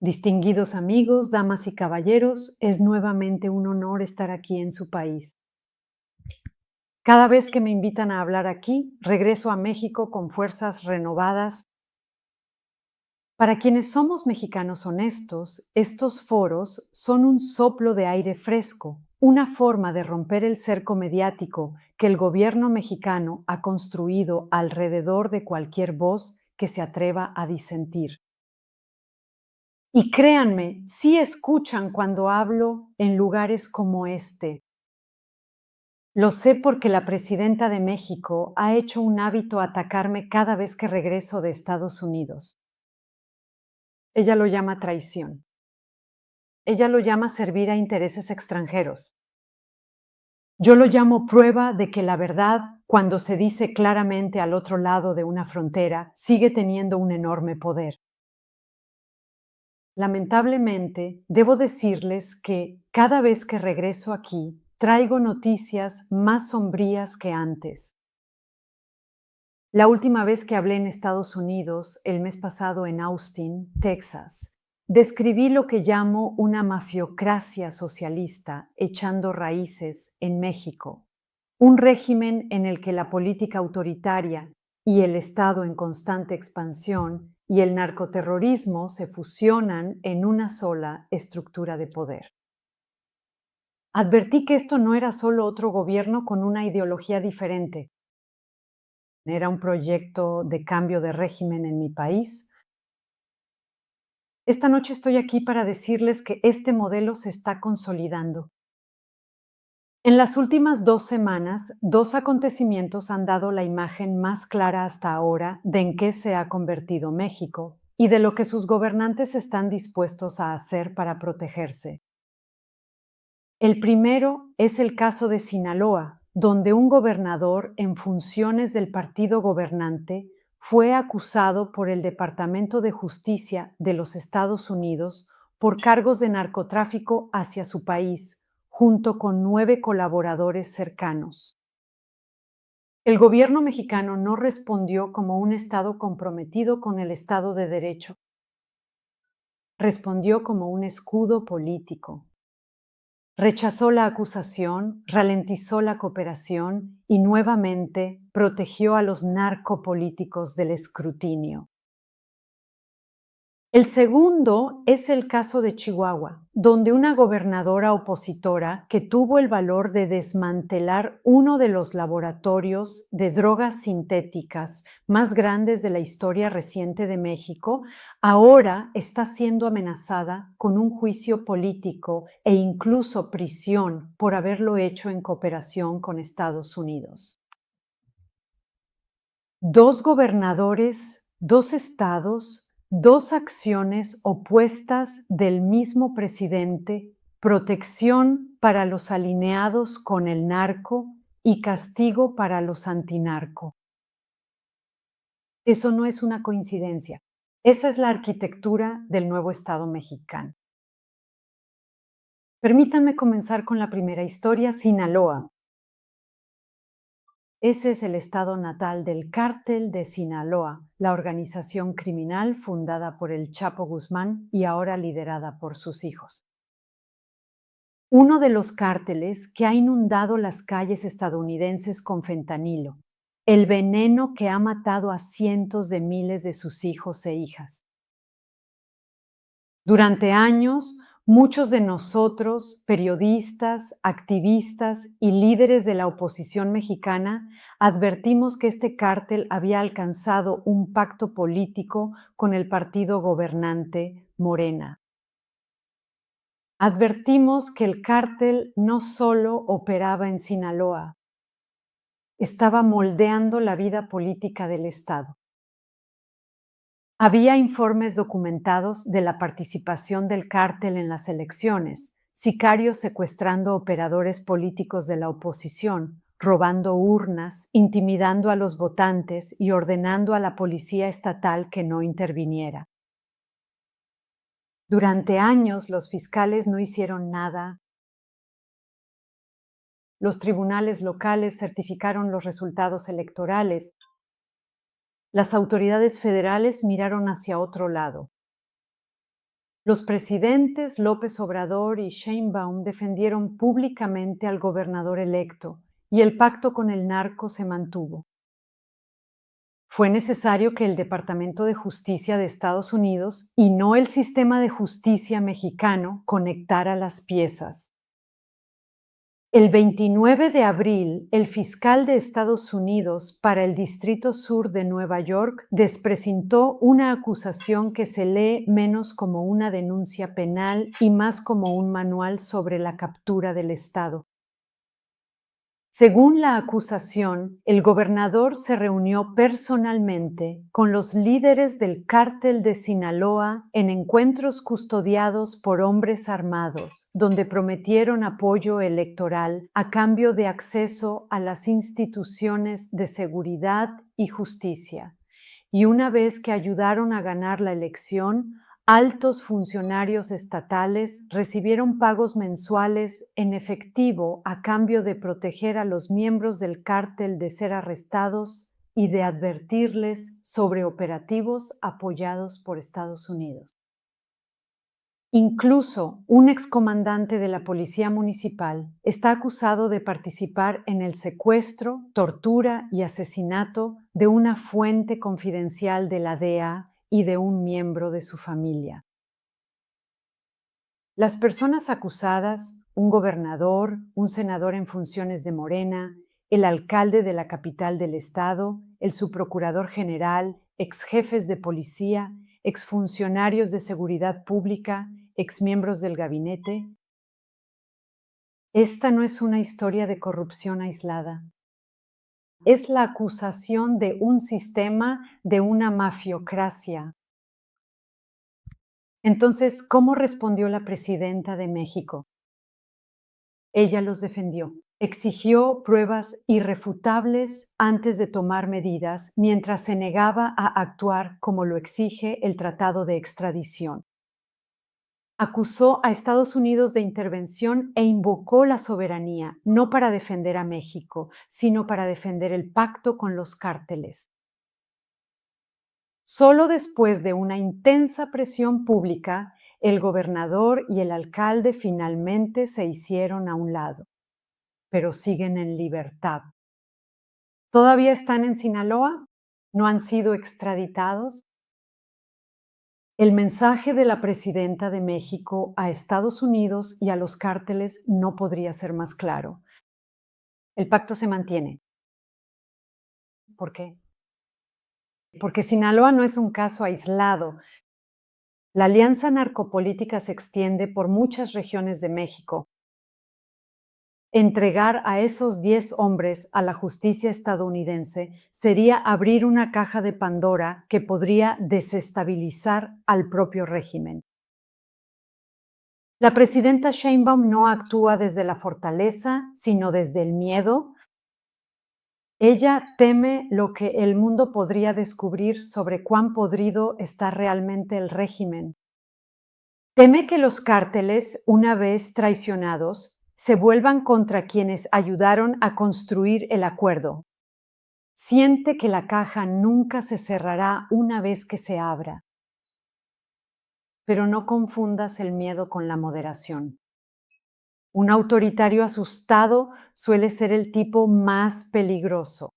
Distinguidos amigos, damas y caballeros, es nuevamente un honor estar aquí en su país. Cada vez que me invitan a hablar aquí, regreso a México con fuerzas renovadas. Para quienes somos mexicanos honestos, estos foros son un soplo de aire fresco, una forma de romper el cerco mediático que el gobierno mexicano ha construido alrededor de cualquier voz que se atreva a disentir. Y créanme, sí escuchan cuando hablo en lugares como este. Lo sé porque la presidenta de México ha hecho un hábito atacarme cada vez que regreso de Estados Unidos. Ella lo llama traición. Ella lo llama servir a intereses extranjeros. Yo lo llamo prueba de que la verdad, cuando se dice claramente al otro lado de una frontera, sigue teniendo un enorme poder. Lamentablemente, debo decirles que cada vez que regreso aquí, traigo noticias más sombrías que antes. La última vez que hablé en Estados Unidos, el mes pasado en Austin, Texas, describí lo que llamo una mafiocracia socialista echando raíces en México, un régimen en el que la política autoritaria y el Estado en constante expansión y el narcoterrorismo se fusionan en una sola estructura de poder. Advertí que esto no era solo otro gobierno con una ideología diferente. Era un proyecto de cambio de régimen en mi país. Esta noche estoy aquí para decirles que este modelo se está consolidando. En las últimas 2 semanas, 2 acontecimientos han dado la imagen más clara hasta ahora de en qué se ha convertido México y de lo que sus gobernantes están dispuestos a hacer para protegerse. El primero es el caso de Sinaloa, donde un gobernador en funciones del partido gobernante fue acusado por el Departamento de Justicia de los Estados Unidos por cargos de narcotráfico hacia su país, junto con 9 colaboradores cercanos. El gobierno mexicano no respondió como un Estado comprometido con el Estado de Derecho. Respondió como un escudo político. Rechazó la acusación, ralentizó la cooperación y nuevamente protegió a los narcopolíticos del escrutinio. El segundo es el caso de Chihuahua, donde una gobernadora opositora que tuvo el valor de desmantelar uno de los laboratorios de drogas sintéticas más grandes de la historia reciente de México, ahora está siendo amenazada con un juicio político e incluso prisión por haberlo hecho en cooperación con Estados Unidos. 2 gobernadores, 2 estados, 2 acciones opuestas del mismo presidente, protección para los alineados con el narco y castigo para los antinarco. Eso no es una coincidencia. Esa es la arquitectura del nuevo Estado mexicano. Permítanme comenzar con la primera historia, Sinaloa. Ese es el estado natal del Cártel de Sinaloa, la organización criminal fundada por el Chapo Guzmán y ahora liderada por sus hijos. Uno de los cárteles que ha inundado las calles estadounidenses con fentanilo, el veneno que ha matado a cientos de miles de sus hijos e hijas. Durante años, muchos de nosotros, periodistas, activistas y líderes de la oposición mexicana, advertimos que este cártel había alcanzado un pacto político con el partido gobernante Morena. Advertimos que el cártel no solo operaba en Sinaloa, estaba moldeando la vida política del Estado. Había informes documentados de la participación del cártel en las elecciones, sicarios secuestrando operadores políticos de la oposición, robando urnas, intimidando a los votantes y ordenando a la policía estatal que no interviniera. Durante años los fiscales no hicieron nada. Los tribunales locales certificaron los resultados electorales. Las autoridades federales miraron hacia otro lado. Los presidentes López Obrador y Sheinbaum defendieron públicamente al gobernador electo y el pacto con el narco se mantuvo. Fue necesario que el Departamento de Justicia de Estados Unidos y no el sistema de justicia mexicano conectara las piezas. El 29 de abril, el fiscal de Estados Unidos para el Distrito Sur de Nueva York despresentó una acusación que se lee menos como una denuncia penal y más como un manual sobre la captura del Estado. Según la acusación, el gobernador se reunió personalmente con los líderes del cártel de Sinaloa en encuentros custodiados por hombres armados, donde prometieron apoyo electoral a cambio de acceso a las instituciones de seguridad y justicia. Y una vez que ayudaron a ganar la elección, altos funcionarios estatales recibieron pagos mensuales en efectivo a cambio de proteger a los miembros del cártel de ser arrestados y de advertirles sobre operativos apoyados por Estados Unidos. Incluso un excomandante de la Policía Municipal está acusado de participar en el secuestro, tortura y asesinato de una fuente confidencial de la DEA y de un miembro de su familia. Las personas acusadas, un gobernador, un senador en funciones de Morena, el alcalde de la capital del estado, el subprocurador general, exjefes de policía, exfuncionarios de seguridad pública, exmiembros del gabinete. Esta no es una historia de corrupción aislada. Es la acusación de un sistema, de una mafiocracia. Entonces, ¿cómo respondió la presidenta de México? Ella los defendió. Exigió pruebas irrefutables antes de tomar medidas, mientras se negaba a actuar como lo exige el Tratado de Extradición. Acusó a Estados Unidos de intervención e invocó la soberanía, no para defender a México, sino para defender el pacto con los cárteles. Solo después de una intensa presión pública, el gobernador y el alcalde finalmente se hicieron a un lado, pero siguen en libertad. ¿Todavía están en Sinaloa? ¿No han sido extraditados? El mensaje de la presidenta de México a Estados Unidos y a los cárteles no podría ser más claro. El pacto se mantiene. ¿Por qué? Porque Sinaloa no es un caso aislado. La alianza narcopolítica se extiende por muchas regiones de México. Entregar a esos 10 hombres a la justicia estadounidense sería abrir una caja de Pandora que podría desestabilizar al propio régimen. La presidenta Sheinbaum no actúa desde la fortaleza, sino desde el miedo. Ella teme lo que el mundo podría descubrir sobre cuán podrido está realmente el régimen. Teme que los cárteles, una vez traicionados, se vuelvan contra quienes ayudaron a construir el acuerdo. Siente que la caja nunca se cerrará una vez que se abra. Pero no confundas el miedo con la moderación. Un autoritario asustado suele ser el tipo más peligroso.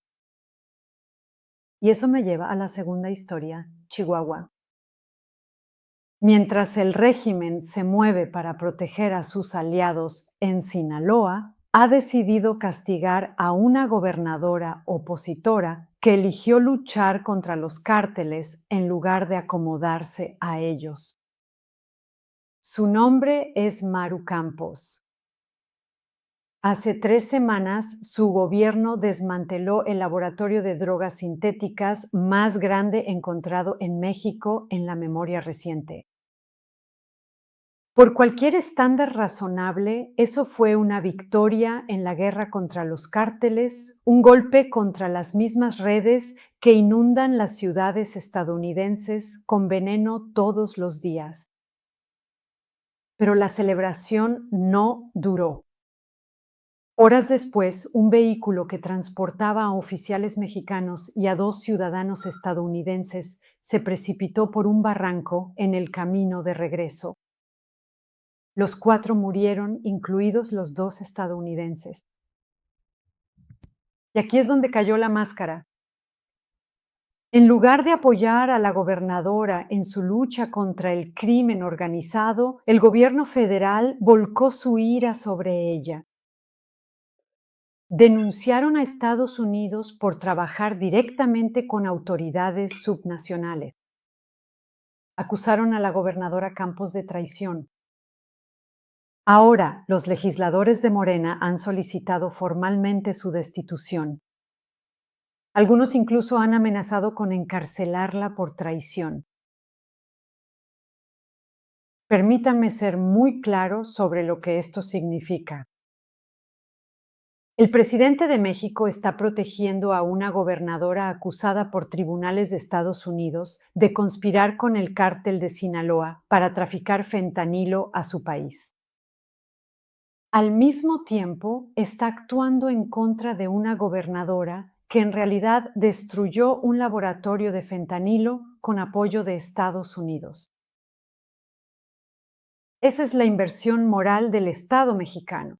Y eso me lleva a la segunda historia, Chihuahua. Mientras el régimen se mueve para proteger a sus aliados en Sinaloa, ha decidido castigar a una gobernadora opositora que eligió luchar contra los cárteles en lugar de acomodarse a ellos. Su nombre es Maru Campos. Hace 3 semanas, su gobierno desmanteló el laboratorio de drogas sintéticas más grande encontrado en México en la memoria reciente. Por cualquier estándar razonable, eso fue una victoria en la guerra contra los cárteles, un golpe contra las mismas redes que inundan las ciudades estadounidenses con veneno todos los días. Pero la celebración no duró. Horas después, un vehículo que transportaba a oficiales mexicanos y a 2 ciudadanos estadounidenses se precipitó por un barranco en el camino de regreso. Los 4 murieron, incluidos los 2 estadounidenses. Y aquí es donde cayó la máscara. En lugar de apoyar a la gobernadora en su lucha contra el crimen organizado, el gobierno federal volcó su ira sobre ella. Denunciaron a Estados Unidos por trabajar directamente con autoridades subnacionales. Acusaron a la gobernadora Campos de traición. Ahora, los legisladores de Morena han solicitado formalmente su destitución. Algunos incluso han amenazado con encarcelarla por traición. Permítanme ser muy claro sobre lo que esto significa. El presidente de México está protegiendo a una gobernadora acusada por tribunales de Estados Unidos de conspirar con el cártel de Sinaloa para traficar fentanilo a su país. Al mismo tiempo, está actuando en contra de una gobernadora que en realidad destruyó un laboratorio de fentanilo con apoyo de Estados Unidos. Esa es la inversión moral del Estado mexicano.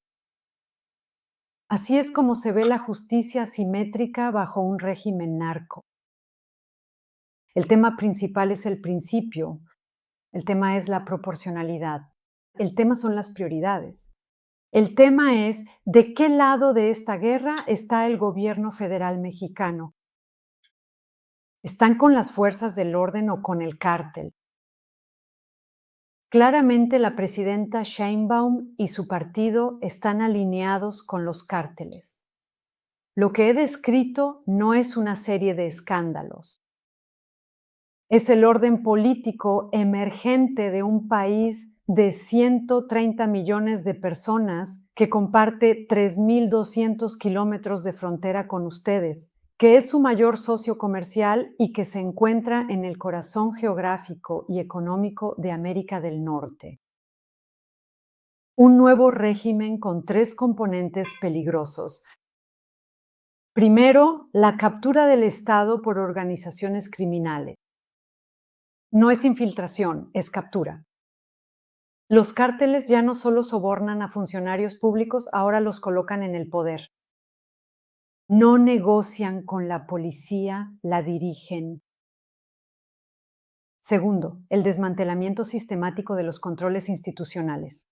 Así es como se ve la justicia asimétrica bajo un régimen narco. El tema principal es el principio, el tema es la proporcionalidad, el tema son las prioridades. El tema es de qué lado de esta guerra está el gobierno federal mexicano. ¿Están con las fuerzas del orden o con el cártel? Claramente la presidenta Sheinbaum y su partido están alineados con los cárteles. Lo que he descrito no es una serie de escándalos. Es el orden político emergente de un país de 130 millones de personas que comparte 3.200 kilómetros de frontera con ustedes, que es su mayor socio comercial y que se encuentra en el corazón geográfico y económico de América del Norte. Un nuevo régimen con 3 componentes peligrosos. Primero, la captura del Estado por organizaciones criminales. No es infiltración, es captura. Los cárteles ya no solo sobornan a funcionarios públicos, ahora los colocan en el poder. No negocian con la policía, la dirigen. Segundo, el desmantelamiento sistemático de los controles institucionales.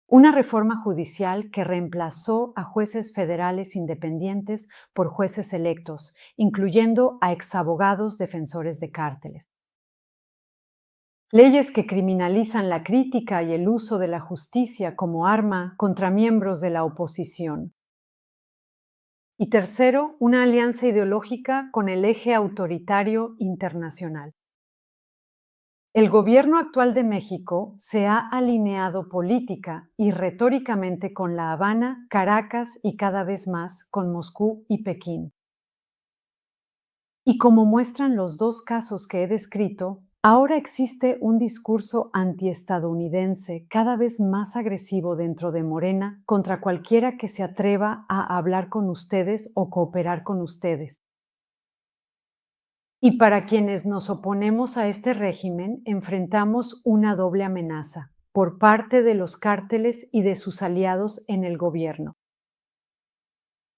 Una reforma judicial que reemplazó a jueces federales independientes por jueces electos, incluyendo a exabogados defensores de cárteles. Leyes que criminalizan la crítica y el uso de la justicia como arma contra miembros de la oposición. Y tercero, una alianza ideológica con el eje autoritario internacional. El gobierno actual de México se ha alineado política y retóricamente con La Habana, Caracas y cada vez más con Moscú y Pekín. Y como muestran los 2 casos que he descrito, ahora existe un discurso antiestadounidense cada vez más agresivo dentro de Morena contra cualquiera que se atreva a hablar con ustedes o cooperar con ustedes. Y para quienes nos oponemos a este régimen, enfrentamos una doble amenaza por parte de los cárteles y de sus aliados en el gobierno.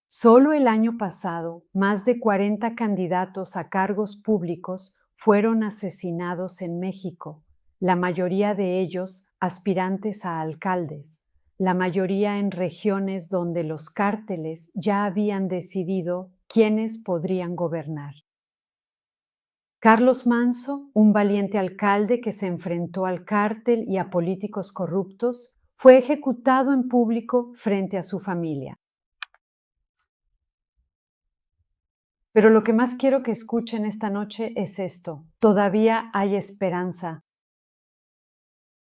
Solo el año pasado, más de 40 candidatos a cargos públicos fueron asesinados en México, la mayoría de ellos aspirantes a alcaldes, la mayoría en regiones donde los cárteles ya habían decidido quiénes podrían gobernar. Carlos Manso, un valiente alcalde que se enfrentó al cártel y a políticos corruptos, fue ejecutado en público frente a su familia. Pero lo que más quiero que escuchen esta noche es esto: todavía hay esperanza.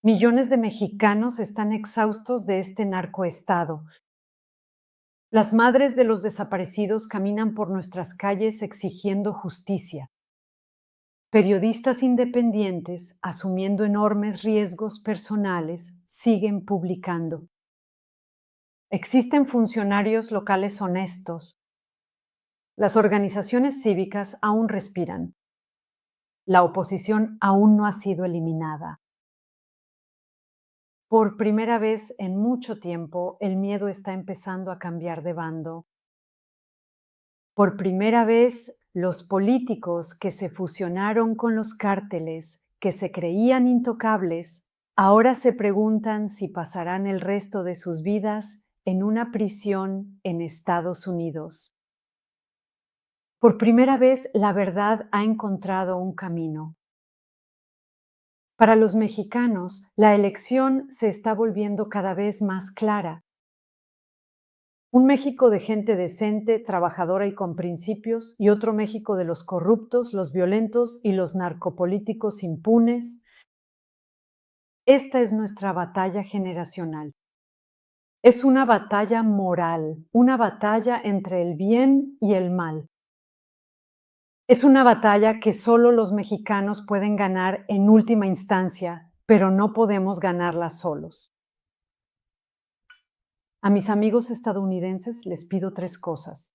Millones de mexicanos están exhaustos de este narcoestado. Las madres de los desaparecidos caminan por nuestras calles exigiendo justicia. Periodistas independientes, asumiendo enormes riesgos personales, siguen publicando. Existen funcionarios locales honestos. Las organizaciones cívicas aún respiran. La oposición aún no ha sido eliminada. Por primera vez en mucho tiempo, el miedo está empezando a cambiar de bando. Por primera vez, los políticos que se fusionaron con los cárteles, que se creían intocables, ahora se preguntan si pasarán el resto de sus vidas en una prisión en Estados Unidos. Por primera vez, la verdad ha encontrado un camino. Para los mexicanos, la elección se está volviendo cada vez más clara. Un México de gente decente, trabajadora y con principios, y otro México de los corruptos, los violentos y los narcopolíticos impunes. Esta es nuestra batalla generacional. Es una batalla moral, una batalla entre el bien y el mal. Es una batalla que solo los mexicanos pueden ganar en última instancia, pero no podemos ganarla solos. A mis amigos estadounidenses les pido 3 cosas.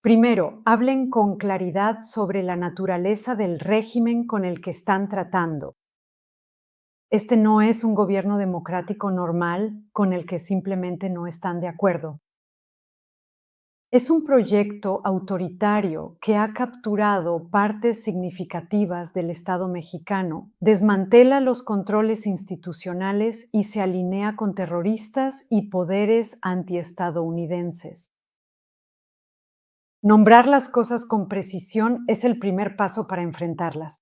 Primero, hablen con claridad sobre la naturaleza del régimen con el que están tratando. Este no es un gobierno democrático normal con el que simplemente no están de acuerdo. Es un proyecto autoritario que ha capturado partes significativas del Estado mexicano, desmantela los controles institucionales y se alinea con terroristas y poderes antiestadounidenses. Nombrar las cosas con precisión es el primer paso para enfrentarlas.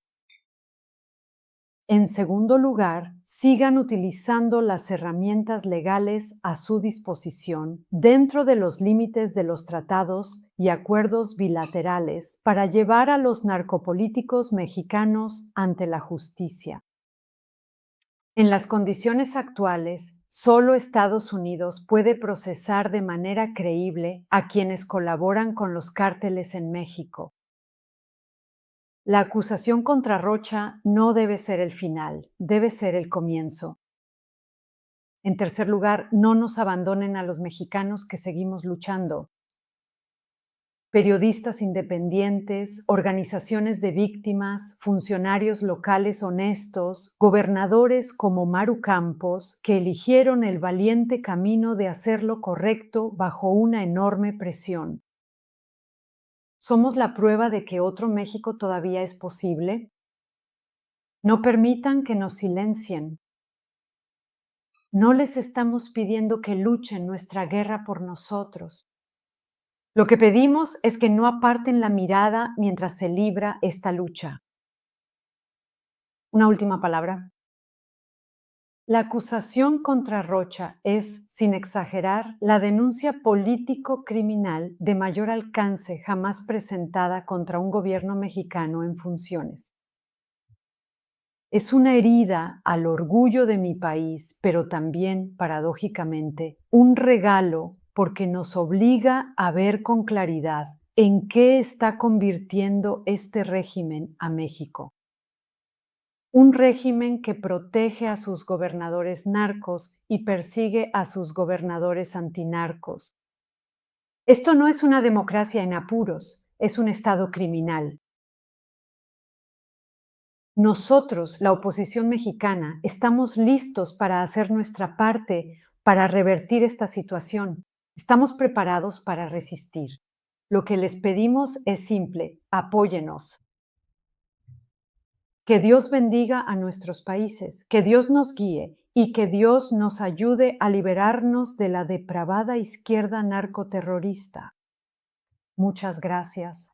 En segundo lugar, sigan utilizando las herramientas legales a su disposición dentro de los límites de los tratados y acuerdos bilaterales para llevar a los narcopolíticos mexicanos ante la justicia. En las condiciones actuales, solo Estados Unidos puede procesar de manera creíble a quienes colaboran con los cárteles en México. La acusación contra Rocha no debe ser el final, debe ser el comienzo. En tercer lugar, no nos abandonen a los mexicanos que seguimos luchando. Periodistas independientes, organizaciones de víctimas, funcionarios locales honestos, gobernadores como Maru Campos, que eligieron el valiente camino de hacer lo correcto bajo una enorme presión. ¿Somos la prueba de que otro México todavía es posible? No permitan que nos silencien. No les estamos pidiendo que luchen nuestra guerra por nosotros. Lo que pedimos es que no aparten la mirada mientras se libra esta lucha. Una última palabra. La acusación contra Rocha es, sin exagerar, la denuncia político-criminal de mayor alcance jamás presentada contra un gobierno mexicano en funciones. Es una herida al orgullo de mi país, pero también, paradójicamente, un regalo porque nos obliga a ver con claridad en qué está convirtiendo este régimen a México. Un régimen que protege a sus gobernadores narcos y persigue a sus gobernadores antinarcos. Esto no es una democracia en apuros, es un Estado criminal. Nosotros, la oposición mexicana, estamos listos para hacer nuestra parte para revertir esta situación. Estamos preparados para resistir. Lo que les pedimos es simple: apóyenos. Que Dios bendiga a nuestros países, que Dios nos guíe y que Dios nos ayude a liberarnos de la depravada izquierda narcoterrorista. Muchas gracias.